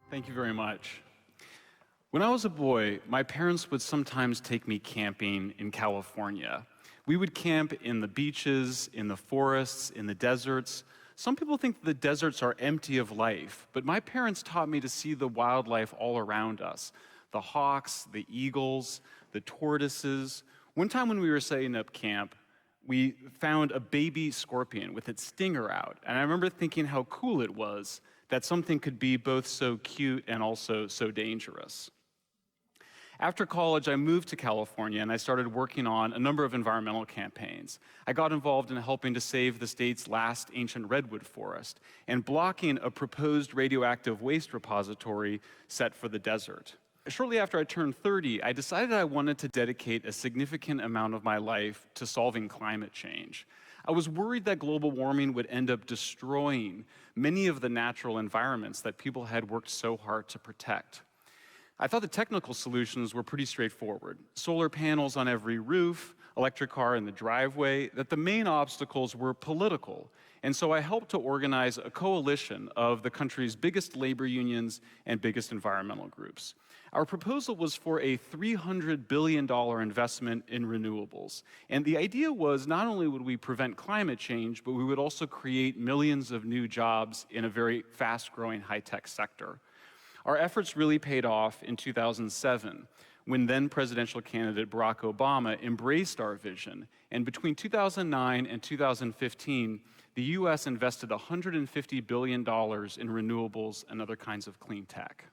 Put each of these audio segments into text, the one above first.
Thank you very much. When I was a boy, my parents would sometimes take me camping in California. We would camp in the beaches, in the forests, in the deserts. Some people think the deserts are empty of life, but my parents taught me to see the wildlife all around us. The hawks, the eagles, the tortoises. One time when we were setting up camp, we found a baby scorpion with its stinger out. And I remember thinking how cool it was that something could be both so cute and also so dangerous. After college, I moved to California and I started working on a number of environmental campaigns. I got involved in helping to save the state's last ancient redwood forest and blocking a proposed radioactive waste repository set for the desert. Shortly after I turned 30, I decided I wanted to dedicate a significant amount of my life to solving climate change. I was worried that global warming would end up destroying many of the natural environments that people had worked so hard to protect. I thought the technical solutions were pretty straightforward. Solar panels on every roof, electric car in the driveway, that the main obstacles were political. And so I helped to organize a coalition of the country's biggest labor unions and biggest environmental groups. Our proposal was for a $300 billion investment in renewables. And the idea was not only would we prevent climate change, but we would also create millions of new jobs in a very fast-growing high-tech sector. Our efforts really paid off in 2007, when then presidential candidate Barack Obama embraced our vision. And between 2009 and 2015, the US invested $150 billion in renewables and other kinds of clean tech.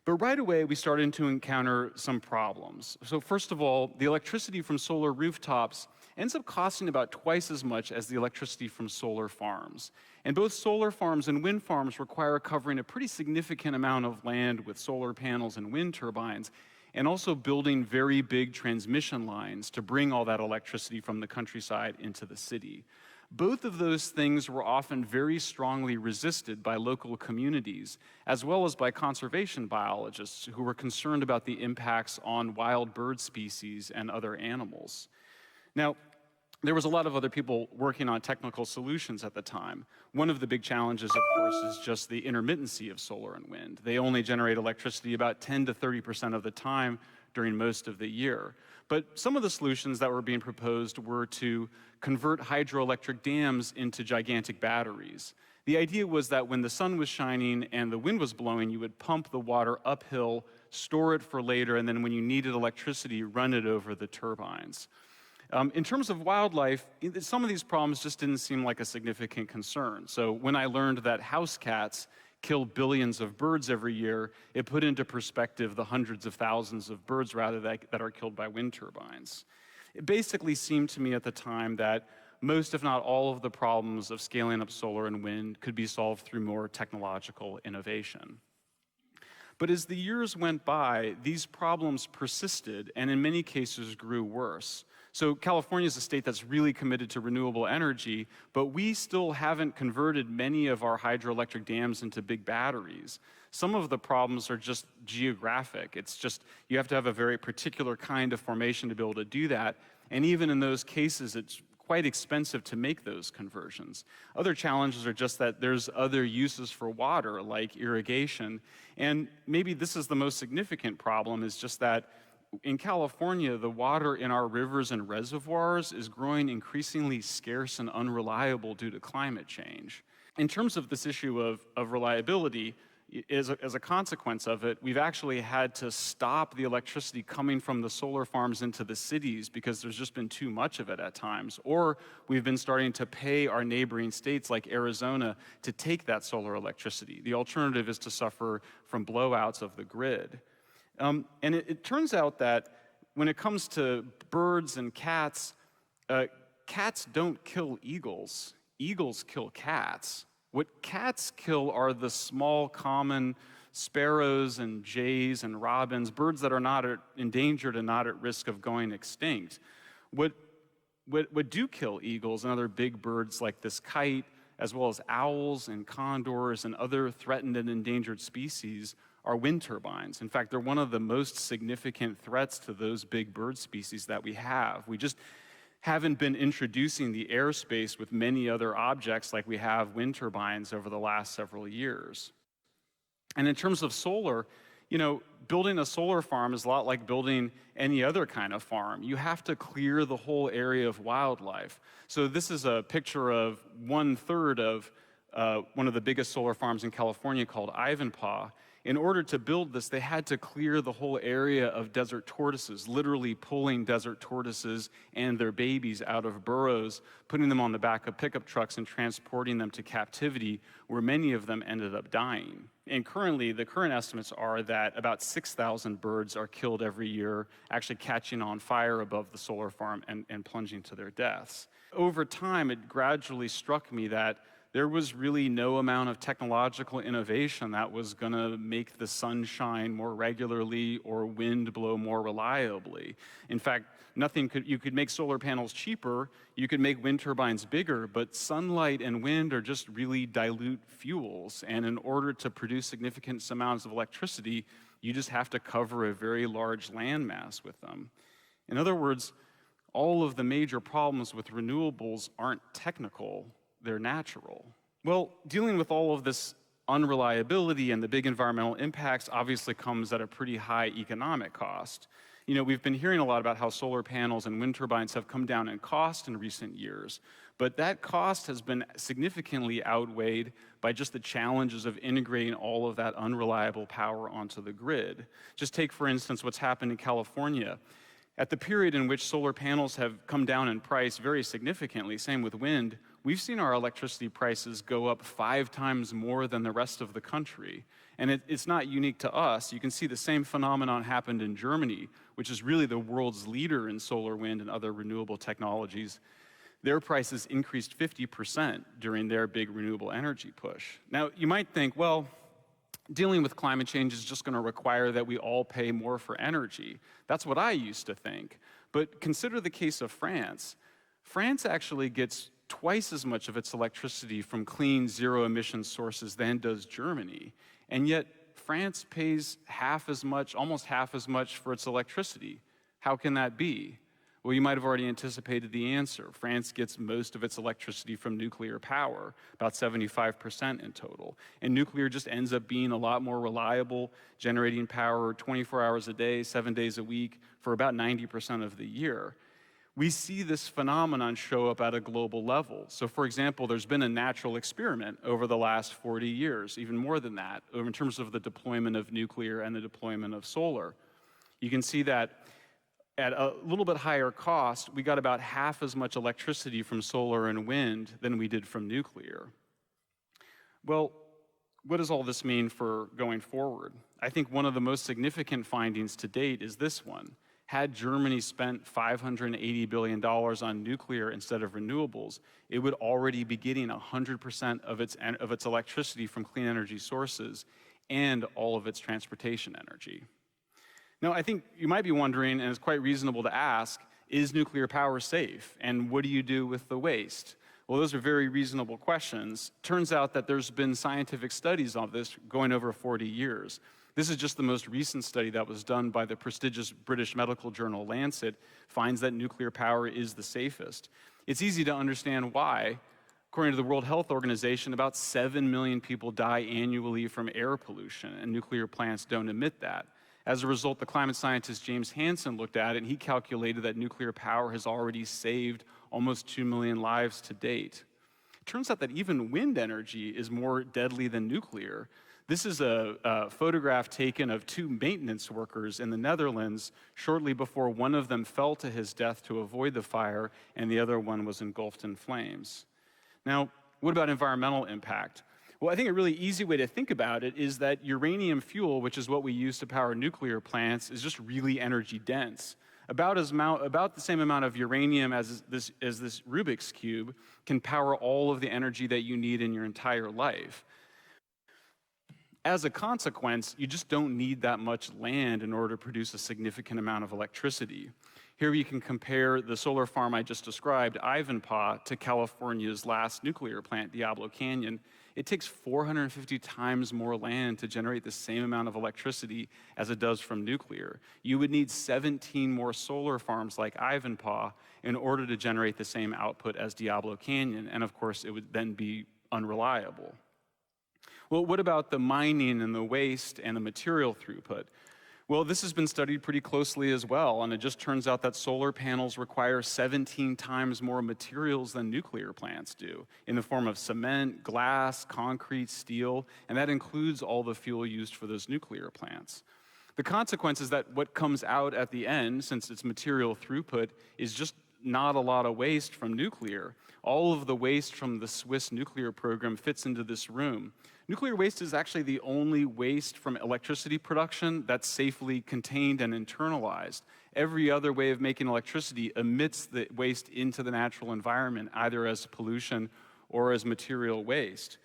But right away, we started to encounter some problems. So first of all, the electricity from solar rooftops ends up costing about twice as much as the electricity from solar farms. And both solar farms and wind farms require covering a pretty significant amount of land with solar panels and wind turbines, and also building very big transmission lines to bring all that electricity from the countryside into the city. Both of those things were often very strongly resisted by local communities, as well as by conservation biologists who were concerned about the impacts on wild bird species and other animals. Now, there was a lot of other people working on technical solutions at the time. One of the big challenges, of course, is just the intermittency of solar and wind. They only generate electricity about 10 to 30% of the time during most of the year. But some of the solutions that were being proposed were to convert hydroelectric dams into gigantic batteries. The idea was that when the sun was shining and the wind was blowing, you would pump the water uphill, store it for later, and then when you needed electricity, run it over the turbines. In terms of wildlife, some of these problems just didn't seem like a significant concern. So when I learned that house cats kill billions of birds every year, it put into perspective the hundreds of thousands of birds rather that are killed by wind turbines. It basically seemed to me at the time that most, if not all, of the problems of scaling up solar and wind could be solved through more technological innovation. But as the years went by, these problems persisted and in many cases grew worse. So California is a state that's really committed to renewable energy, but we still haven't converted many of our hydroelectric dams into big batteries. Some of the problems are just geographic. It's just you have to have a very particular kind of formation to be able to do that. And even in those cases, it's quite expensive to make those conversions. Other challenges are just that there's other uses for water, like irrigation. And maybe this is the most significant problem, is just that in California, the water in our rivers and reservoirs is growing increasingly scarce and unreliable due to climate change. In terms of this issue of reliability, as a consequence of it, we've actually had to stop the electricity coming from the solar farms into the cities because there's just been too much of it at times. Or we've been starting to pay our neighboring states like Arizona to take that solar electricity. The alternative is to suffer from blowouts of the grid. And it turns out that when it comes to birds and cats, cats don't kill eagles. Eagles kill cats. What cats kill are the small, common sparrows and jays and robins, birds that are not endangered and not at risk of going extinct. What do kill eagles and other big birds like this kite, as well as owls and condors and other threatened and endangered species, are wind turbines. In fact, they're one of the most significant threats to those big bird species that we have. We just haven't been introducing the airspace with many other objects like we have wind turbines over the last several years. And in terms of solar, building a solar farm is a lot like building any other kind of farm. You have to clear the whole area of wildlife. So this is a picture of 1/3 of one of the biggest solar farms in California called Ivanpah. In order to build this, they had to clear the whole area of desert tortoises, literally pulling desert tortoises and their babies out of burrows, putting them on the back of pickup trucks and transporting them to captivity, where many of them ended up dying. And currently, the current estimates are that about 6,000 birds are killed every year, actually catching on fire above the solar farm and plunging to their deaths. Over time, it gradually struck me that there was really no amount of technological innovation that was going to make the sun shine more regularly or wind blow more reliably. In fact, you could make solar panels cheaper, you could make wind turbines bigger, but sunlight and wind are just really dilute fuels. And in order to produce significant amounts of electricity, you just have to cover a very large landmass with them. In other words, all of the major problems with renewables aren't technical, they're natural. Well, dealing with all of this unreliability and the big environmental impacts obviously comes at a pretty high economic cost. We've been hearing a lot about how solar panels and wind turbines have come down in cost in recent years, but that cost has been significantly outweighed by just the challenges of integrating all of that unreliable power onto the grid. Just take, for instance, what's happened in California. At the period in which solar panels have come down in price very significantly, same with wind, we've seen our electricity prices go up 5 times more than the rest of the country. And it's not unique to us. You can see the same phenomenon happened in Germany, which is really the world's leader in solar, wind, and other renewable technologies. Their prices increased 50% during their big renewable energy push. Now, you might think, well, dealing with climate change is just going to require that we all pay more for energy. That's what I used to think. But consider the case of France. France actually gets twice as much of its electricity from clean, zero-emission sources than does Germany. And yet, France pays almost half as much for its electricity. How can that be? Well, you might have already anticipated the answer. France gets most of its electricity from nuclear power, about 75% in total. And nuclear just ends up being a lot more reliable, generating power 24 hours a day, 7 days a week, for about 90% of the year. We see this phenomenon show up at a global level. So, for example, there's been a natural experiment over the last 40 years, even more than that, in terms of the deployment of nuclear and the deployment of solar. You can see that at a little bit higher cost, we got about half as much electricity from solar and wind than we did from nuclear. Well, what does all this mean for going forward? I think one of the most significant findings to date is this one. Had Germany spent $580 billion on nuclear instead of renewables, it would already be getting 100% of its electricity from clean energy sources and all of its transportation energy. Now, I think you might be wondering, and it's quite reasonable to ask, is nuclear power safe? And what do you do with the waste? Well, those are very reasonable questions. Turns out that there's been scientific studies on this going over 40 years. This is just the most recent study that was done by the prestigious British medical journal Lancet, finds that nuclear power is the safest. It's easy to understand why. According to the World Health Organization, about 7 million people die annually from air pollution, and nuclear plants don't emit that. As a result, the climate scientist James Hansen looked at it, and he calculated that nuclear power has already saved almost 2 million lives to date. It turns out that even wind energy is more deadly than nuclear. This is a photograph taken of 2 maintenance workers in the Netherlands shortly before one of them fell to his death to avoid the fire, and the other one was engulfed in flames. Now, what about environmental impact? Well, I think a really easy way to think about it is that uranium fuel, which is what we use to power nuclear plants, is just really energy dense. About the same amount of uranium as this Rubik's Cube can power all of the energy that you need in your entire life. As a consequence, you just don't need that much land in order to produce a significant amount of electricity. Here you can compare the solar farm I just described, Ivanpah, to California's last nuclear plant, Diablo Canyon. It takes 450 times more land to generate the same amount of electricity as it does from nuclear. You would need 17 more solar farms like Ivanpah in order to generate the same output as Diablo Canyon, and of course it would then be unreliable. Well, what about the mining and the waste and the material throughput? Well, this has been studied pretty closely as well, and it just turns out that solar panels require 17 times more materials than nuclear plants do, in the form of cement, glass, concrete, steel, and that includes all the fuel used for those nuclear plants. The consequence is that what comes out at the end, since it's material throughput, is just not a lot of waste from nuclear. All of the waste from the Swiss nuclear program fits into this room. Nuclear waste is actually the only waste from electricity production that's safely contained and internalized. Every other way of making electricity emits the waste into the natural environment, either as pollution or as material waste.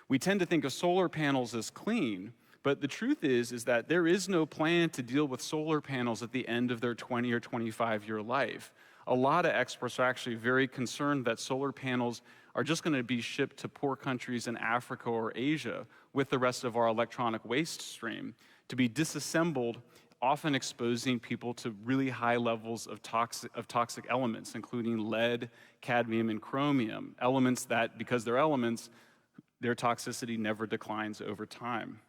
We tend to think of solar panels as clean, but the truth is that there is no plan to deal with solar panels at the end of their 20 or 25-year life. A lot of experts are actually very concerned that solar panels are just going to be shipped to poor countries in Africa or Asia with the rest of our electronic waste stream to be disassembled, often exposing people to really high levels of toxic elements, including lead, cadmium, and chromium, elements that, because they're elements, their toxicity never declines over time.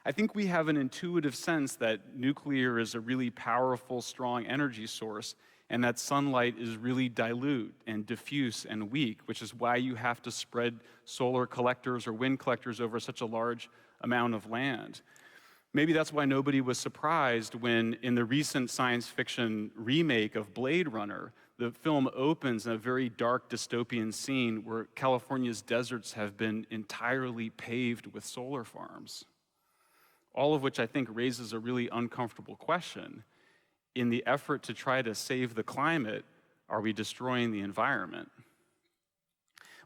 I think we have an intuitive sense that nuclear is a really powerful, strong energy source, and that sunlight is really dilute and diffuse and weak, which is why you have to spread solar collectors or wind collectors over such a large amount of land. Maybe that's why nobody was surprised when, in the recent science fiction remake of Blade Runner, the film opens in a very dark dystopian scene where California's deserts have been entirely paved with solar farms. All of which I think raises a really uncomfortable question. In the effort to try to save the climate, are we destroying the environment?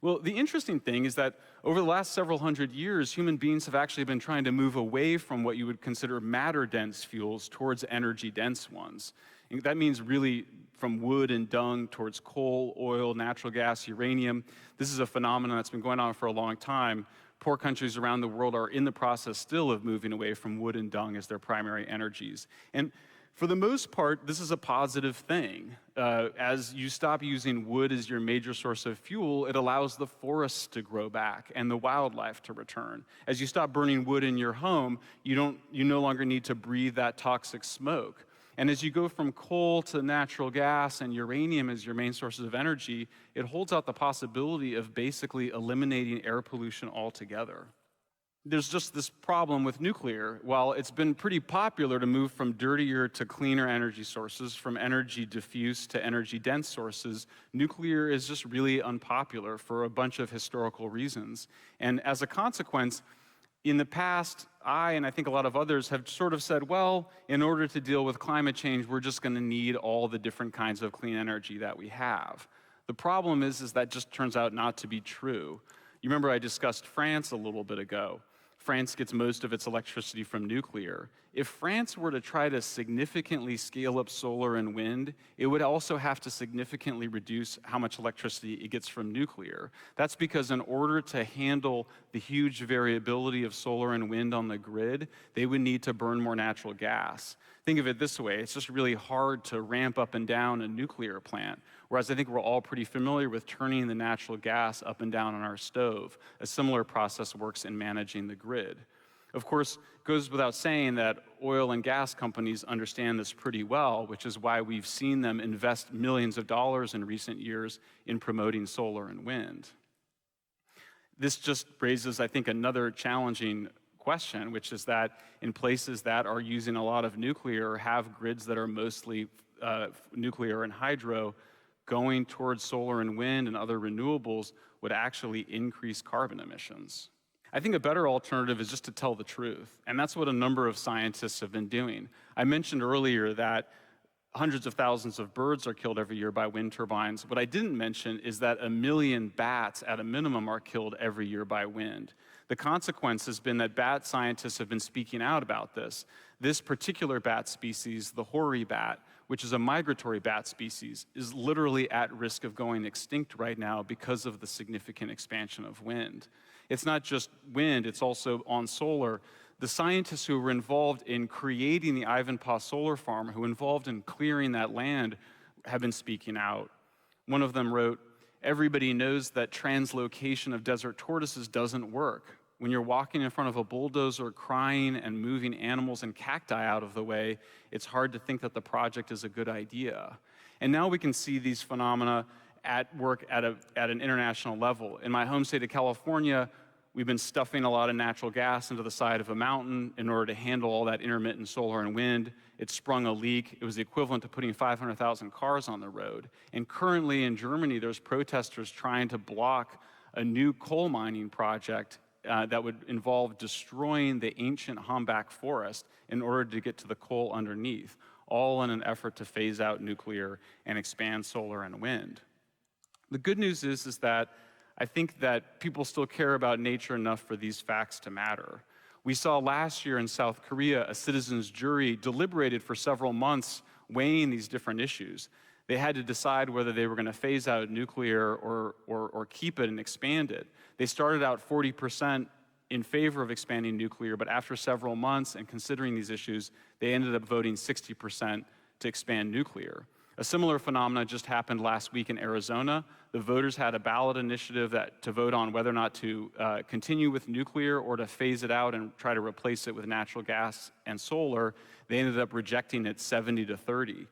Well, the interesting thing is that over the last several hundred years, human beings have actually been trying to move away from what you would consider matter-dense fuels towards energy-dense ones. And that means really from wood and dung towards coal, oil, natural gas, uranium. This is a phenomenon that's been going on for a long time. Poor countries around the world are in the process still of moving away from wood and dung as their primary energies. And for the most part, this is a positive thing. As you stop using wood as your major source of fuel, it allows the forests to grow back and the wildlife to return. As you stop burning wood in your home, you no longer need to breathe that toxic smoke. And as you go from coal to natural gas and uranium as your main sources of energy, it holds out the possibility of basically eliminating air pollution altogether. There's just this problem with nuclear. While it's been pretty popular to move from dirtier to cleaner energy sources, from energy diffuse to energy dense sources, nuclear is just really unpopular for a bunch of historical reasons. And as a consequence, in the past, and I think a lot of others have sort of said, well, in order to deal with climate change, we're just going to need all the different kinds of clean energy that we have. The problem is that just turns out not to be true. You remember I discussed France a little bit ago. France gets most of its electricity from nuclear. If France were to try to significantly scale up solar and wind, it would also have to significantly reduce how much electricity it gets from nuclear. That's because in order to handle the huge variability of solar and wind on the grid, they would need to burn more natural gas. Think of it this way, it's just really hard to ramp up and down a nuclear plant, whereas I think we're all pretty familiar with turning the natural gas up and down on our stove. A similar process works in managing the grid. Of course, it goes without saying that oil and gas companies understand this pretty well, which is why we've seen them invest millions of dollars in recent years in promoting solar and wind. This just raises, I think, another challenging question, which is that in places that are using a lot of nuclear or have grids that are mostly nuclear and hydro, going towards solar and wind and other renewables would actually increase carbon emissions. I think a better alternative is just to tell the truth, and that's what a number of scientists have been doing. I mentioned earlier that hundreds of thousands of birds are killed every year by wind turbines. What I didn't mention is that 1 million bats at a minimum are killed every year by wind. The consequence has been that bat scientists have been speaking out about this. This particular bat species, the hoary bat, which is a migratory bat species, is literally at risk of going extinct right now because of the significant expansion of wind. It's not just wind, it's also on solar. The scientists who were involved in creating the Ivanpah solar farm, who were involved in clearing that land, have been speaking out. One of them wrote, "Everybody knows that translocation of desert tortoises doesn't work. When you're walking in front of a bulldozer crying and moving animals and cacti out of the way, it's hard to think that the project is a good idea. And now we can see these phenomena at work at an international level. In my home state of California, we've been stuffing a lot of natural gas into the side of a mountain in order to handle all that intermittent solar and wind. It sprung a leak. It was the equivalent to putting 500,000 cars on the road. And currently in Germany, there's protesters trying to block a new coal mining project that would involve destroying the ancient Hambach forest in order to get to the coal underneath, all in an effort to phase out nuclear and expand solar and wind. The good news is that I think that people still care about nature enough for these facts to matter. We saw last year in South Korea, a citizens' jury deliberated for several months weighing these different issues. They had to decide whether they were going to phase out nuclear or keep it and expand it. They started out 40% in favor of expanding nuclear, but after several months and considering these issues, they ended up voting 60% to expand nuclear. A similar phenomenon just happened last week in Arizona. The voters had a ballot initiative to vote on whether or not to continue with nuclear or to phase it out and try to replace it with natural gas and solar. They ended up rejecting it 70-30.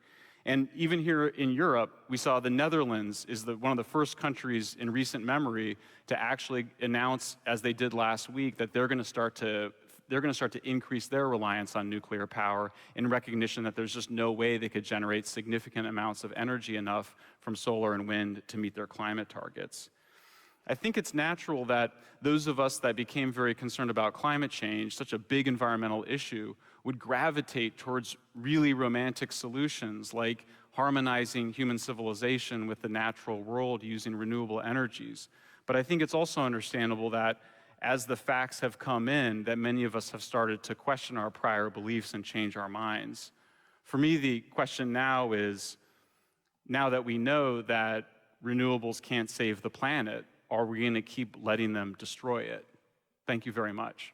And even here in Europe, we saw the Netherlands is one of the first countries in recent memory to actually announce, as they did last week, that they're going to start to increase their reliance on nuclear power in recognition that there's just no way they could generate significant amounts of energy enough from solar and wind to meet their climate targets. I think it's natural that those of us that became very concerned about climate change, such a big environmental issue, would gravitate towards really romantic solutions like harmonizing human civilization with the natural world using renewable energies. But I think it's also understandable that as the facts have come in, that many of us have started to question our prior beliefs and change our minds. For me, the question now is, now that we know that renewables can't save the planet, are we going to keep letting them destroy it? Thank you very much.